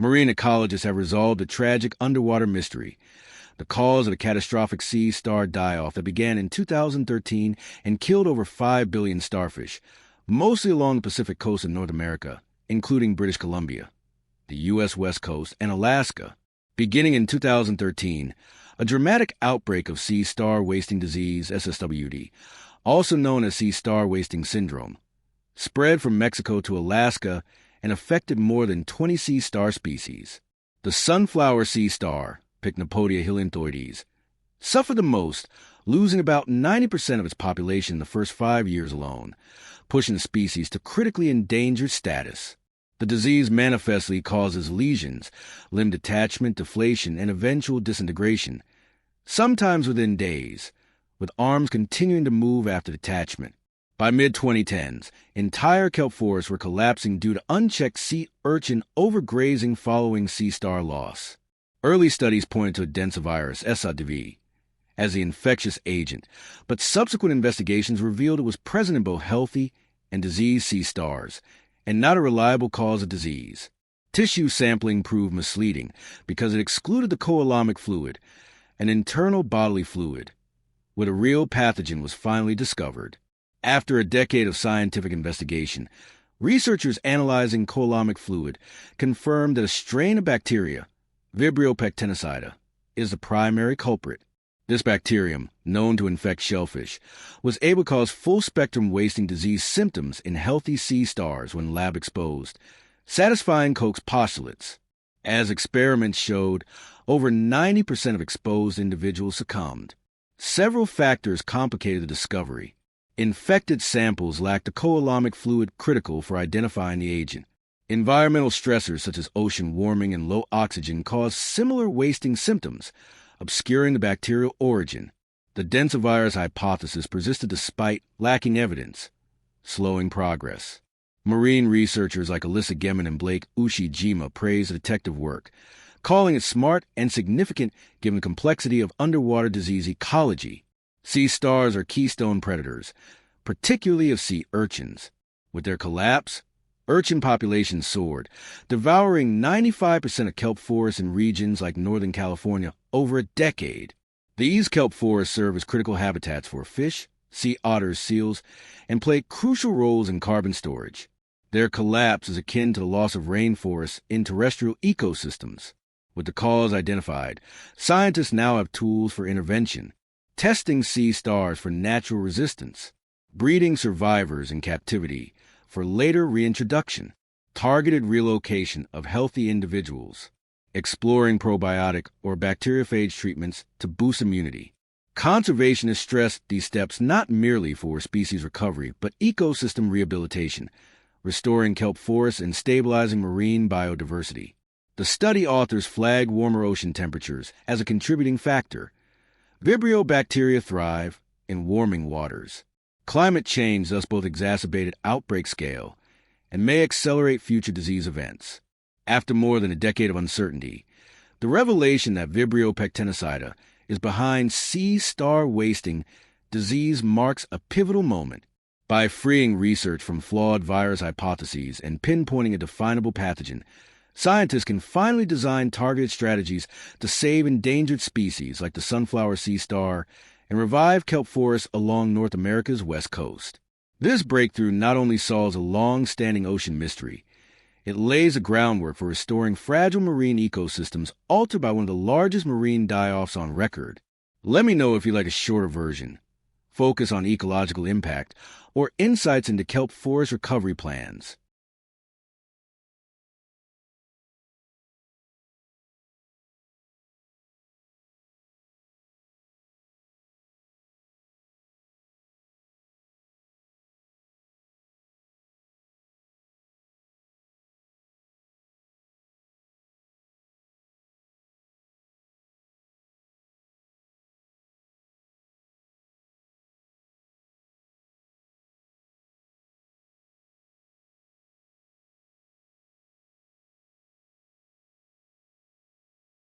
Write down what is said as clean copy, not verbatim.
Marine ecologists have resolved a tragic underwater mystery, the cause of the catastrophic sea star die-off that began in 2013 and killed over 5 billion starfish, mostly along the Pacific coast of North America, including British Columbia, the U.S. West Coast, and Alaska. Beginning in 2013, a dramatic outbreak of sea star wasting disease, SSWD, also known as sea star wasting syndrome, spread from Mexico to Alaska and affected more than 20 sea star species. The sunflower sea star, Pycnopodia helianthoides, suffered the most, losing about 90% of its population in the first 5 years alone, pushing the species to critically endangered status. The disease manifestly causes lesions, limb detachment, deflation, and eventual disintegration, sometimes within days, with arms continuing to move after detachment. By mid-2010s, entire kelp forests were collapsing due to unchecked sea urchin overgrazing following sea star loss. Early studies pointed to a densivirus, SSWD, as the infectious agent, but subsequent investigations revealed it was present in both healthy and diseased sea stars, and not a reliable cause of disease. Tissue sampling proved misleading because it excluded the coalomic fluid, an internal bodily fluid, where the real pathogen was finally discovered. After a decade of scientific investigation, researchers analyzing coalomic fluid confirmed that a strain of bacteria, Vibrio pectinicida, is the primary culprit. This bacterium, known to infect shellfish, was able to cause full-spectrum wasting disease symptoms in healthy sea stars when lab exposed, satisfying Koch's postulates. As experiments showed, over 90% of exposed individuals succumbed. Several factors complicated the discovery. Infected samples lacked the coalomic fluid critical for identifying the agent. Environmental stressors such as ocean warming and low oxygen caused similar wasting symptoms, obscuring the bacterial origin. The densivirus hypothesis persisted despite lacking evidence, slowing progress. Marine researchers like Alyssa Gemin and Blake Ushijima praised the detective work, calling it smart and significant given the complexity of underwater disease ecology. Sea stars are keystone predators, particularly of sea urchins. With their collapse, urchin populations soared, devouring 95% of kelp forests in regions like Northern California over a decade. These kelp forests serve as critical habitats for fish, sea otters, seals, and play crucial roles in carbon storage. Their collapse is akin to the loss of rainforests in terrestrial ecosystems. With the cause identified, scientists now have tools for intervention, testing sea stars for natural resistance, breeding survivors in captivity for later reintroduction, targeted relocation of healthy individuals, exploring probiotic or bacteriophage treatments to boost immunity. Conservationists stress these steps not merely for species recovery, but ecosystem rehabilitation, restoring kelp forests and stabilizing marine biodiversity. The study authors flag warmer ocean temperatures as a contributing factor. Vibrio bacteria thrive in warming waters. Climate change thus both exacerbated outbreak scale and may accelerate future disease events. After more than a decade of uncertainty, the revelation that Vibrio pectinicida is behind sea star wasting disease marks a pivotal moment. By freeing research from flawed virus hypotheses and pinpointing a definable pathogen, scientists can finally design targeted strategies to save endangered species like the sunflower sea star and revive kelp forests along North America's west coast. This breakthrough not only solves a long-standing ocean mystery, it lays the groundwork for restoring fragile marine ecosystems altered by one of the largest marine die-offs on record. Let me know if you like a shorter version, focus on ecological impact, or insights into kelp forest recovery plans.